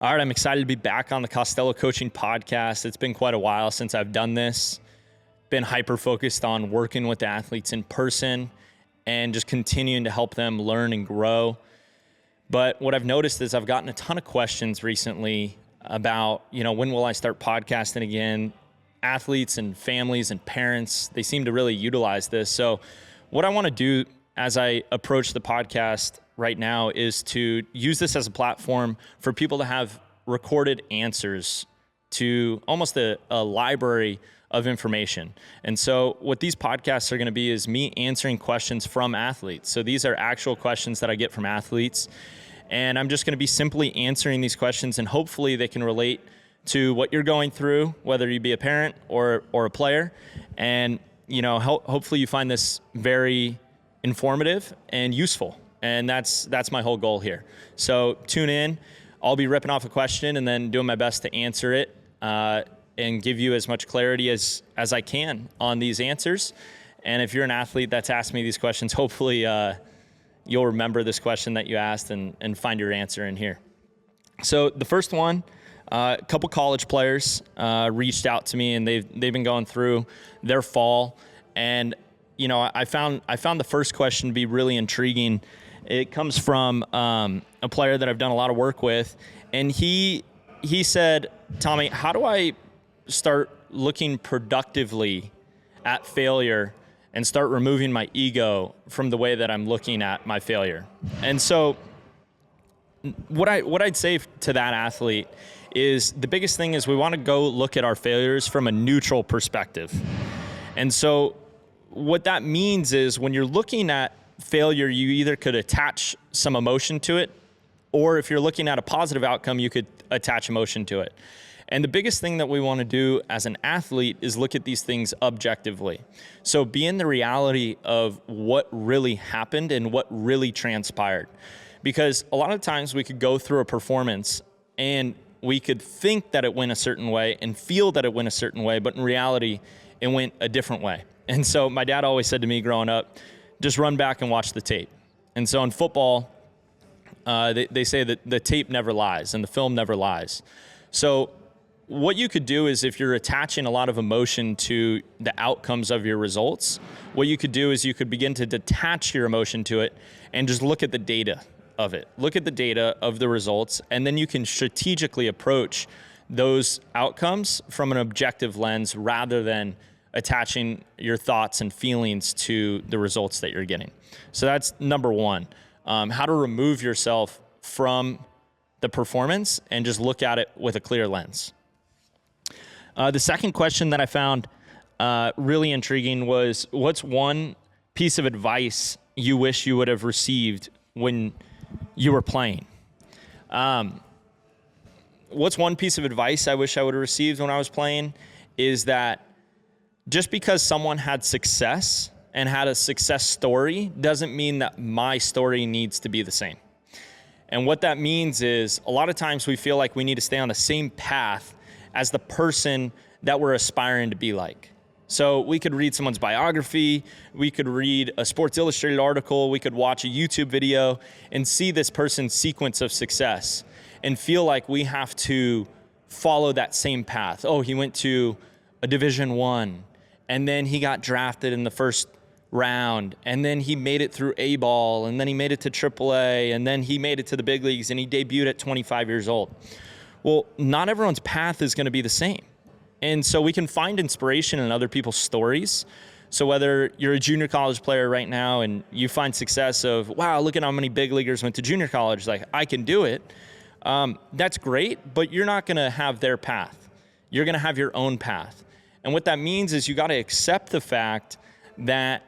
All right, I'm excited to be back on the Costello Coaching Podcast. It's been quite a while since I've done this. Been hyper-focused on working with the athletes in person and just continuing to help them learn and grow. But what I've noticed is I've gotten a ton of questions recently about, when will I start podcasting again? Athletes and families and parents, they seem to really utilize this. So what I want to do as I approach the podcast right now is to use this as a platform for people to have recorded answers to almost a library of information. And so what these podcasts are going to be is me answering questions from athletes. So these are actual questions that I get from athletes. And I'm just going to be simply answering these questions, and hopefully they can relate to what you're going through, whether you be a parent or a player. And, hopefully you find this very informative and useful. And that's my whole goal here. So tune in. I'll be ripping off a question and then doing my best to answer it and give you as much clarity as I can on these answers. And if you're an athlete that's asked me these questions, hopefully you'll remember this question that you asked and find your answer in here. So the first one, a couple college players reached out to me, and they've been going through their fall. And I found the first question to be really intriguing. It comes from a player that I've done a lot of work with, and he said, "Tommy, how do I start looking productively at failure and start removing my ego from the way that I'm looking at my failure?" And so what I'd say to that athlete is the biggest thing is we want to go look at our failures from a neutral perspective. And so what that means is when you're looking at failure, you either could attach some emotion to it, or if you're looking at a positive outcome, you could attach emotion to it. And the biggest thing that we want to do as an athlete is look at these things objectively. So be in the reality of what really happened and what really transpired. Because a lot of times we could go through a performance and we could think that it went a certain way and feel that it went a certain way, but in reality, it went a different way. And so my dad always said to me growing up, just run back and watch the tape. And so in football, they say that the tape never lies and the film never lies. So what you could do is if you're attaching a lot of emotion to the outcomes of your results, what you could do is you could begin to detach your emotion to it and just look at the data of it. Look at the data of the results, and then you can strategically approach those outcomes from an objective lens rather than attaching your thoughts and feelings to the results that you're getting. So that's number one, how to remove yourself from the performance and just look at it with a clear lens. The second question that I found really intriguing was, what's one piece of advice you wish you would have received when you were playing? What's one piece of advice I wish I would have received when I was playing is that just because someone had success and had a success story doesn't mean that my story needs to be the same. And what that means is a lot of times we feel like we need to stay on the same path as the person that we're aspiring to be like. So we could read someone's biography, we could read a Sports Illustrated article, we could watch a YouTube video and see this person's sequence of success and feel like we have to follow that same path. Oh, he went to a Division I, and then he got drafted in the first round, and then he made it through A-ball, and then he made it to AAA, and then he made it to the big leagues, and he debuted at 25 years old. Well, not everyone's path is going to be the same. And so we can find inspiration in other people's stories. So whether you're a junior college player right now and you find success of, wow, look at how many big leaguers went to junior college, like I can do it. That's great, but you're not going to have their path. You're going to have your own path. And what that means is you got to accept the fact that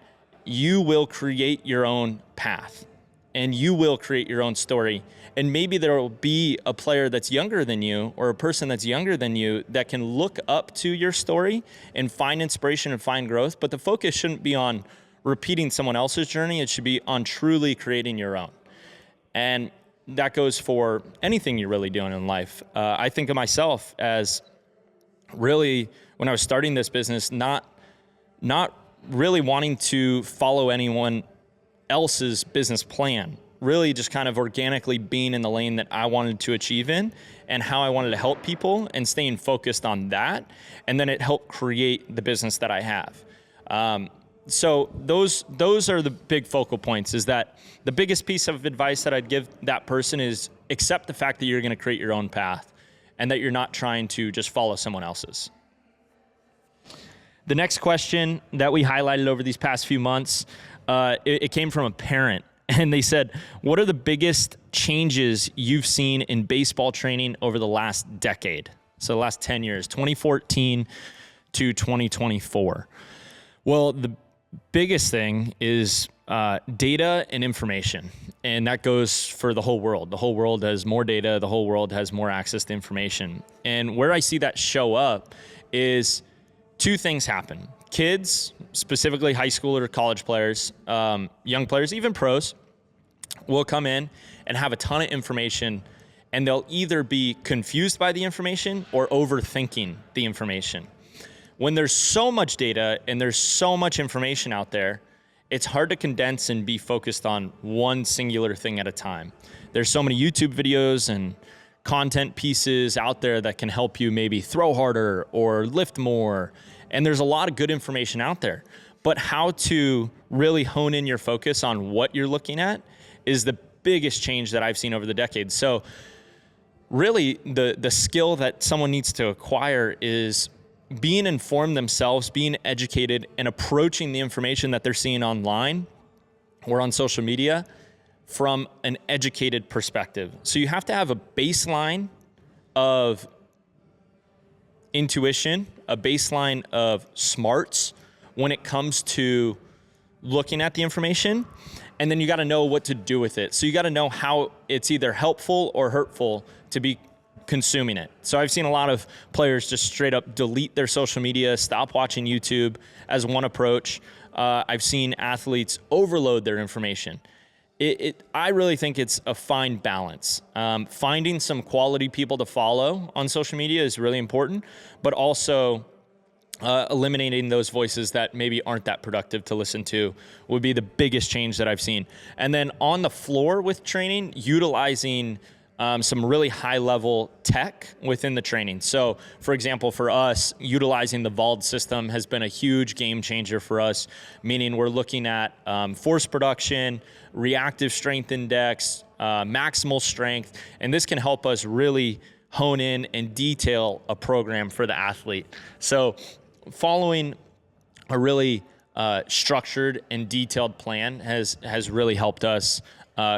you will create your own path and you will create your own story. And maybe there will be a player that's younger than you or a person that's younger than you that can look up to your story and find inspiration and find growth. But the focus shouldn't be on repeating someone else's journey. It should be on truly creating your own. And that goes for anything you're really doing in life. I think of myself as really, when I was starting this business, not really wanting to follow anyone else's business plan, really just kind of organically being in the lane that I wanted to achieve in and how I wanted to help people and staying focused on that. And then it helped create the business that I have. So those are the big focal points. Is that the biggest piece of advice that I'd give that person is accept the fact that you're going to create your own path and that you're not trying to just follow someone else's. The next question that we highlighted over these past few months, it came from a parent, and they said, what are the biggest changes you've seen in baseball training over the last decade? So the last 10 years, 2014 to 2024. Well, the biggest thing is data and information, and that goes for the whole world. The whole world has more data. The whole world has more access to information. And where I see that show up is two things happen. Kids, specifically high school or college players, young players, even pros, will come in and have a ton of information, and they'll either be confused by the information or overthinking the information. When there's so much data and there's so much information out there, it's hard to condense and be focused on one singular thing at a time. There's so many YouTube videos and content pieces out there that can help you maybe throw harder or lift more. And there's a lot of good information out there. But how to really hone in your focus on what you're looking at is the biggest change that I've seen over the decades. So really the skill that someone needs to acquire is being informed themselves, being educated, and approaching the information that they're seeing online or on social media from an educated perspective. So you have to have a baseline of intuition, a baseline of smarts when it comes to looking at the information, and then you got to know what to do with it. So you got to know how it's either helpful or hurtful to be consuming it. So I've seen a lot of players just straight up delete their social media, stop watching YouTube as one approach. I've seen athletes overload their information. I really think it's a fine balance. Finding some quality people to follow on social media is really important, but also eliminating those voices that maybe aren't that productive to listen to would be the biggest change that I've seen. And then on the floor with training, utilizing some really high-level tech within the training. So, for example, for us, utilizing the VALD system has been a huge game changer for us, meaning we're looking at force production, reactive strength index, maximal strength, and this can help us really hone in and detail a program for the athlete. So following a really structured and detailed plan has really helped us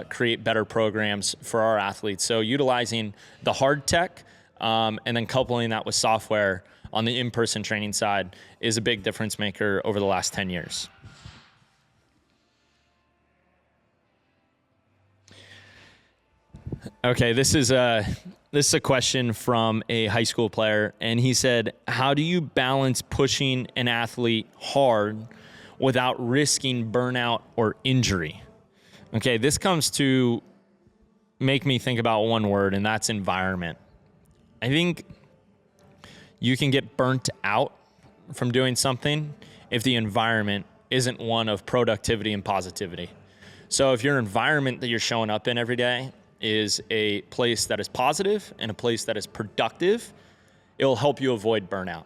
create better programs for our athletes. So utilizing the hard tech and then coupling that with software on the in-person training side is a big difference maker over the last 10 years. Okay, this is a question from a high school player, and he said, how do you balance pushing an athlete hard without risking burnout or injury? Okay, this comes to make me think about one word, and that's environment. I think you can get burnt out from doing something if the environment isn't one of productivity and positivity. So if your environment that you're showing up in every day is a place that is positive and a place that is productive, it'll help you avoid burnout.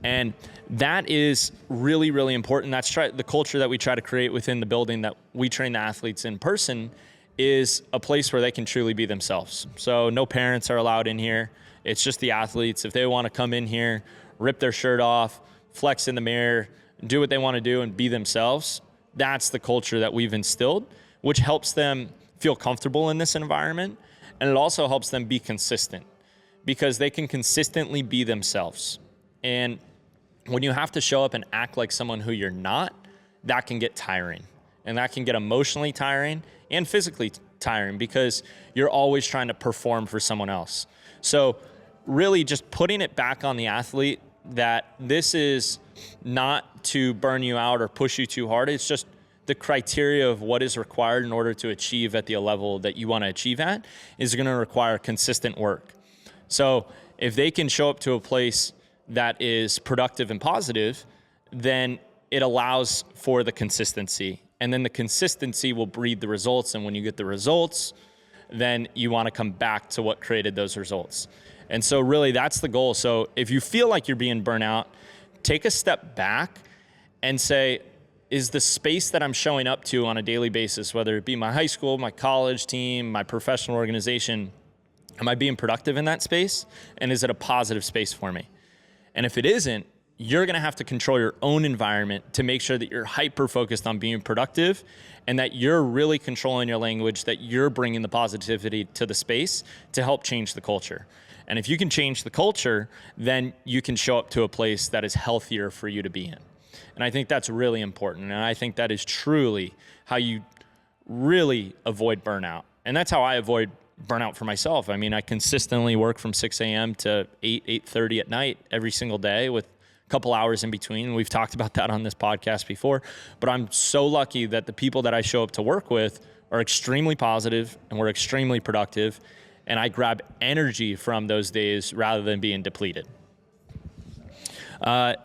And that is really, really important. That's the culture that we try to create within the building that we train the athletes in person is a place where they can truly be themselves. So no parents are allowed in here. It's just the athletes. If they want to come in here, rip their shirt off, flex in the mirror, do what they want to do and be themselves, that's the culture that we've instilled, which helps them feel comfortable in this environment. And it also helps them be consistent because they can consistently be themselves. And when you have to show up and act like someone who you're not, that can get tiring. And that can get emotionally tiring and physically tiring because you're always trying to perform for someone else. So really just putting it back on the athlete that this is not to burn you out or push you too hard. It's just the criteria of what is required in order to achieve at the level that you want to achieve at is going to require consistent work. So if they can show up to a place that is productive and positive, then it allows for the consistency. And then the consistency will breed the results. And when you get the results, then you want to come back to what created those results. And so really that's the goal. So if you feel like you're being burnt out, take a step back and say, is the space that I'm showing up to on a daily basis, whether it be my high school, my college team, my professional organization, am I being productive in that space? And is it a positive space for me? And if it isn't, you're going to have to control your own environment to make sure that you're hyper-focused on being productive and that you're really controlling your language, that you're bringing the positivity to the space to help change the culture. And if you can change the culture, then you can show up to a place that is healthier for you to be in. And I think that's really important. And I think that is truly how you really avoid burnout. And that's how I avoid burnout for myself. I mean, I consistently work from 6 a.m. to 8:30 at night every single day with a couple hours in between. We've talked about that on this podcast before, but I'm so lucky that the people that I show up to work with are extremely positive and we're extremely productive. And I grab energy from those days rather than being depleted.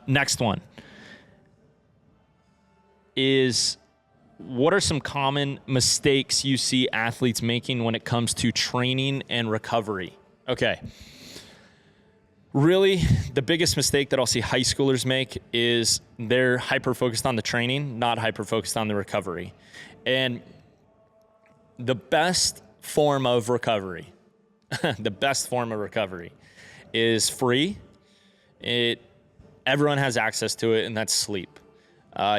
Next one is, what are some common mistakes you see athletes making when it comes to training and recovery? Okay. Really, the biggest mistake that I'll see high schoolers make is they're hyper-focused on the training, not hyper-focused on the recovery. And the best form of recovery, is free. Everyone has access to it, and that's sleep.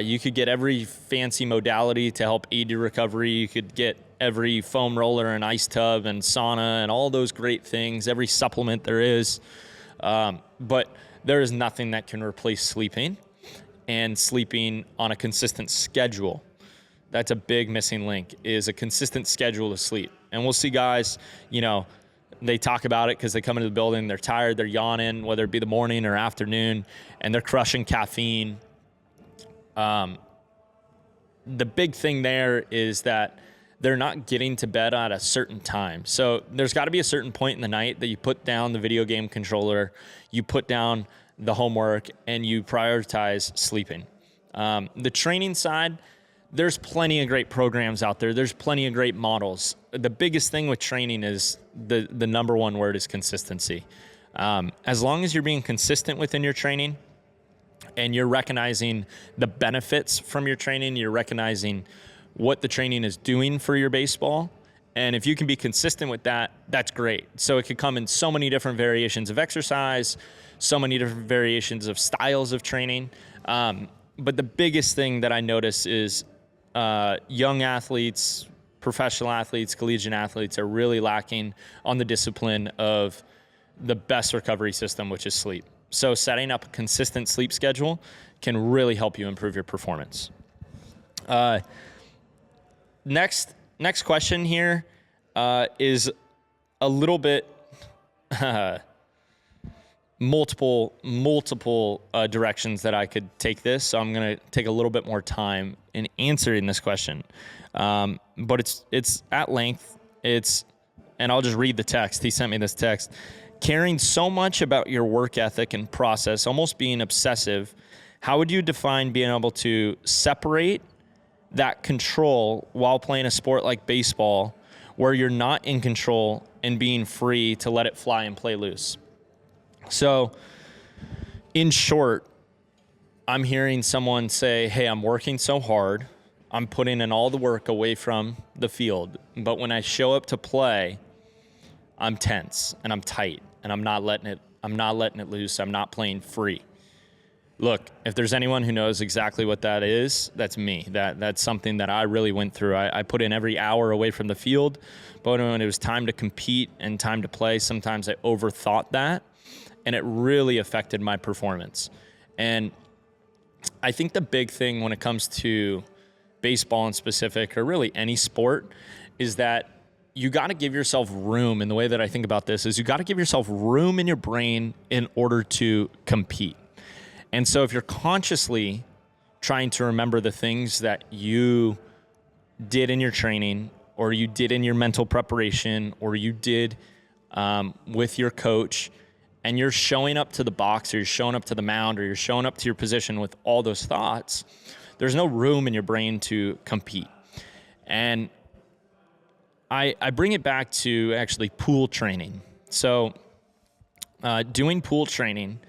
You could get every fancy modality to help aid your recovery. You could get every foam roller and ice tub and sauna and all those great things, every supplement there is. But there is nothing that can replace sleeping and sleeping on a consistent schedule. That's a big missing link, is a consistent schedule to sleep. And we'll see guys, they talk about it because they come into the building, they're tired, they're yawning, whether it be the morning or afternoon, and they're crushing caffeine. The big thing there is that they're not getting to bed at a certain time. So there's got to be a certain point in the night that you put down the video game controller, you put down the homework, and you prioritize sleeping. The training side, there's plenty of great programs out there. There's plenty of great models. The biggest thing with training is the number one word is consistency. As long as you're being consistent within your training, and you're recognizing the benefits from your training, you're recognizing what the training is doing for your baseball. And if you can be consistent with that, that's great. So it could come in so many different variations of exercise, so many different variations of styles of training. But the biggest thing that I notice is young athletes, professional athletes, collegiate athletes are really lacking on the discipline of the best recovery system, which is sleep. So setting up a consistent sleep schedule can really help you improve your performance. Next question here is a little bit multiple directions that I could take this. So I'm going to take a little bit more time in answering this question. But it's at length. And I'll just read the text. He sent me this text. Caring so much about your work ethic and process, almost being obsessive, how would you define being able to separate that control while playing a sport like baseball, where you're not in control and being free to let it fly and play loose? So, in short, I'm hearing someone say, hey, I'm working so hard, I'm putting in all the work away from the field, but when I show up to play, I'm tense and I'm tight and I'm not letting it loose. I'm not playing free. Look, if there's anyone who knows exactly what that is, that's me. That's something that I really went through. I put in every hour away from the field, but when it was time to compete and time to play, sometimes I overthought that, and it really affected my performance. And I think the big thing when it comes to baseball in specific, or really any sport, is that you got to give yourself room. And the way that I think about this is you got to give yourself room in your brain in order to compete. And so if you're consciously trying to remember the things that you did in your training, or you did in your mental preparation, or you did with your coach, and you're showing up to the box, or you're showing up to the mound, or you're showing up to your position with all those thoughts, there's no room in your brain to compete. And I bring it back to actually pool training. So doing pool training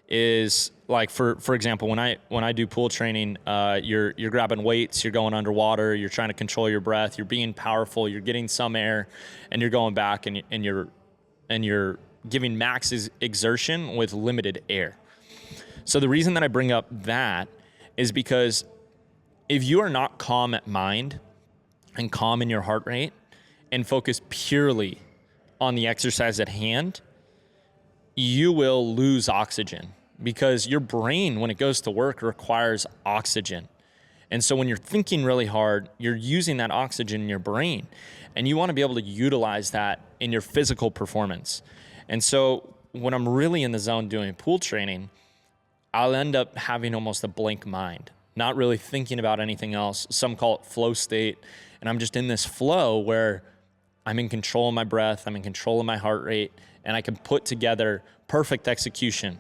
is like, for example, when I do pool training, you're grabbing weights, you're going underwater, you're trying to control your breath, you're being powerful, you're getting some air, and you're going back and you're giving max exertion with limited air. So the reason that I bring up that is because if you are not calm at mind and calm in your heart rate and focus purely on the exercise at hand, you will lose oxygen, because your brain, when it goes to work, requires oxygen. And so when you're thinking really hard, you're using that oxygen in your brain, and you want to be able to utilize that in your physical performance. And so when I'm really in the zone doing pool training, I'll end up having almost a blank mind, not really thinking about anything else. Some call it flow state. And I'm just in this flow where I'm in control of my breath, I'm in control of my heart rate, and I can put together perfect execution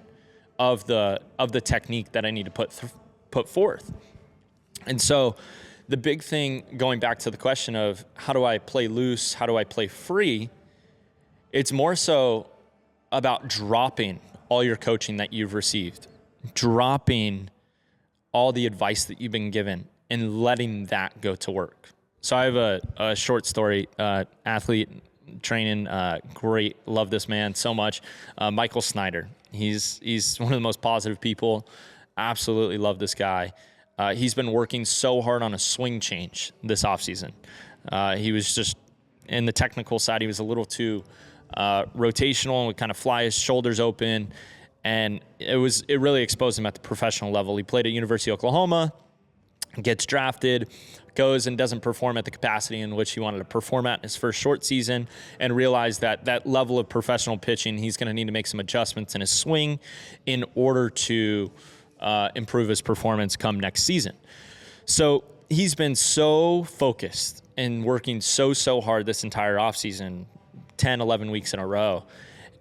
of the technique that I need to put forth. And so the big thing, going back to the question of how do I play loose, how do I play free, it's more so about dropping all your coaching that you've received, dropping all the advice that you've been given, and letting that go to work. So I have a short story, athlete training, great, love this man so much. Michael Snyder, he's one of the most positive people. Absolutely love this guy. He's been working so hard on a swing change this offseason. He was just, in the technical side, he was a little too rotational and would kind of fly his shoulders open. And it really exposed him at the professional level. He played at University of Oklahoma, gets drafted, goes and doesn't perform at the capacity in which he wanted to perform at in his first short season, and realized that level of professional pitching, he's going to need to make some adjustments in his swing in order to improve his performance come next season. So he's been so focused and working so hard this entire offseason, 10, 11 weeks in a row.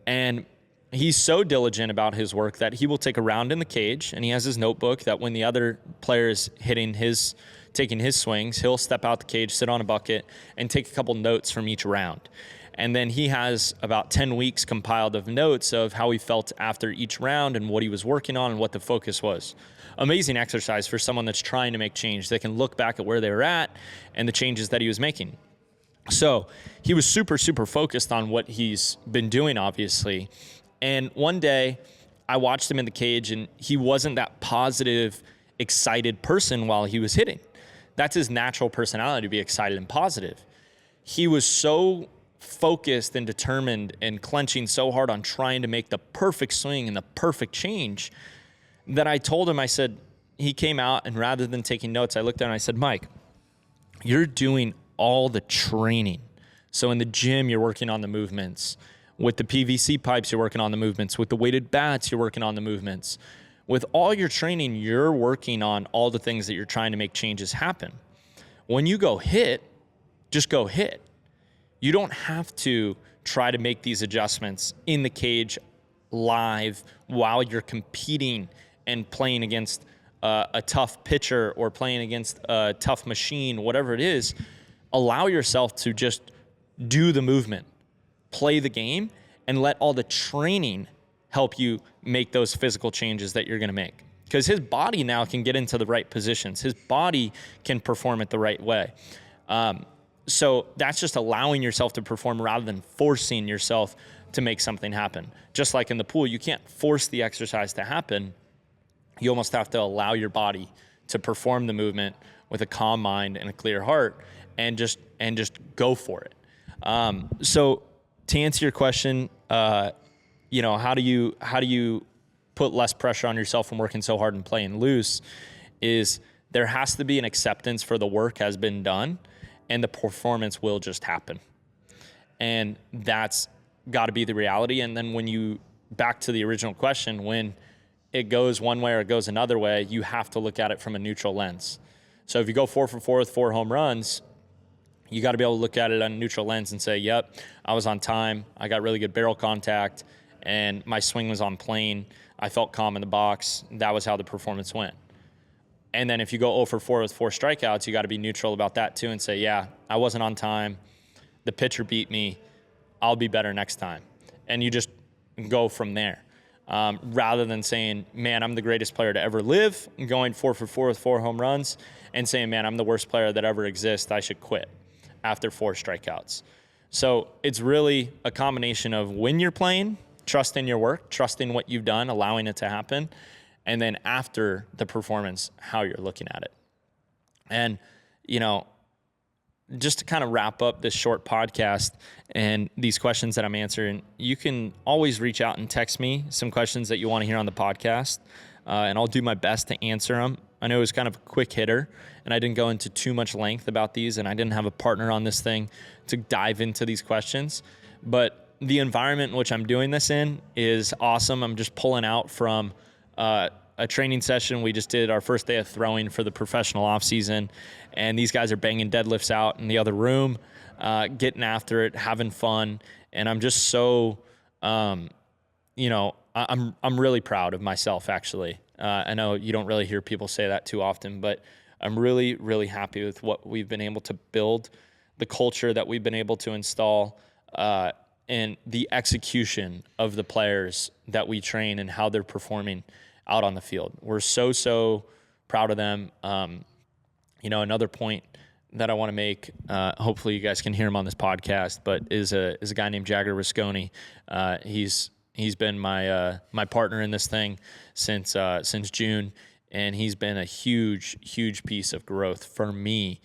And he's so diligent about his work that he will take a round in the cage, and he has his notebook that when the other player is taking his swings, he'll step out the cage, sit on a bucket, and take a couple notes from each round. And then he has about 10 weeks compiled of notes of how he felt after each round and what he was working on and what the focus was. Amazing exercise for someone that's trying to make change. They can look back at where they were at and the changes that he was making. So he was super focused on what he's been doing, obviously. And one day I watched him in the cage, and he wasn't that positive, excited person while he was hitting. That's his natural personality, to be excited and positive. He was so focused and determined and clenching so hard on trying to make the perfect swing and the perfect change that I told him, I said, he came out, and rather than taking notes, I looked at him and I said, Mike, you're doing all the training. So in the gym, you're working on the movements. With the PVC pipes, you're working on the movements. With the weighted bats, you're working on the movements. With all your training, you're working on all the things that you're trying to make changes happen. When you go hit, just go hit. You don't have to try to make these adjustments in the cage live while you're competing and playing against a tough pitcher or playing against a tough machine, whatever it is. Allow yourself to just do the movement, play the game, and let all the training help you make those physical changes that you're going to make. Because his body now can get into the right positions. His body can perform it the right way. So that's just allowing yourself to perform rather than forcing yourself to make something happen. Just like in the pool, you can't force the exercise to happen. You almost have to allow your body to perform the movement with a calm mind and a clear heart, and just go for it. So to answer your question, how do you put less pressure on yourself from working so hard and playing loose? Is there has to be an acceptance for the work has been done, and the performance will just happen. And that's got to be the reality. And then when you, back to the original question, when it goes one way or it goes another way, you have to look at it from a neutral lens. So if you go 4 for 4 with 4 home runs, you got to be able to look at it on a neutral lens and say, yep, I was on time. I got really good barrel contact, and my swing was on plane. I felt calm in the box. That was how the performance went. And then if you go 0 for 4 with 4 strikeouts, you got to be neutral about that too and say, yeah, I wasn't on time. The pitcher beat me. I'll be better next time. And you just go from there. Rather than saying, man, I'm the greatest player to ever live, and going 4 for 4 with 4 home runs, and saying, man, I'm the worst player that ever exists. I should quit after 4 strikeouts. So it's really a combination of when you're playing, trusting your work, trusting what you've done, allowing it to happen, and then after the performance, how you're looking at it. And, just to kind of wrap up this short podcast and these questions that I'm answering, you can always reach out and text me some questions that you want to hear on the podcast, and I'll do my best to answer them. I know it was kind of a quick hitter, and I didn't go into too much length about these, and I didn't have a partner on this thing to dive into these questions. But the environment in which I'm doing this in is awesome. I'm just pulling out from a training session. We just did our first day of throwing for the professional off season, and these guys are banging deadlifts out in the other room, getting after it, having fun. And I'm just so, I'm really proud of myself, actually. I know you don't really hear people say that too often, but I'm really, really happy with what we've been able to build, the culture that we've been able to install, and the execution of the players that we train and how they're performing out on the field. We're so proud of them. Another point that I want to make, hopefully you guys can hear him on this podcast, but is a guy named Jagger Risconi. He's been my partner in this thing since June, and he's been a huge piece of growth for me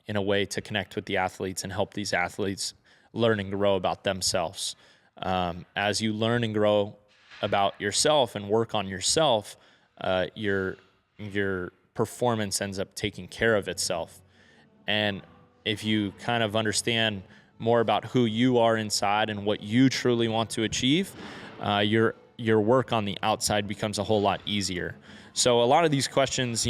in a way to connect with the athletes and help these athletes learn and grow about themselves. As you learn and grow about yourself and work on yourself, your performance ends up taking care of itself. And if you kind of understand more about who you are inside and what you truly want to achieve, your work on the outside becomes a whole lot easier. So a lot of these questions,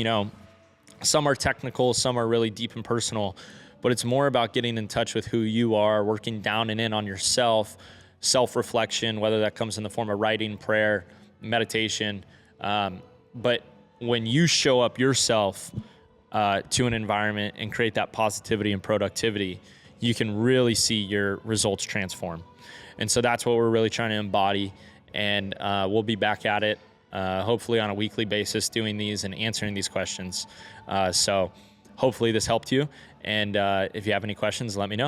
some are technical, some are really deep and personal, but it's more about getting in touch with who you are, working down and in on yourself, self-reflection, whether that comes in the form of writing, prayer, meditation. But when you show up yourself to an environment and create that positivity and productivity, you can really see your results transform. And so that's what we're really trying to embody. And we'll be back at it, hopefully on a weekly basis, doing these and answering these questions. So hopefully this helped you. And if you have any questions, let me know.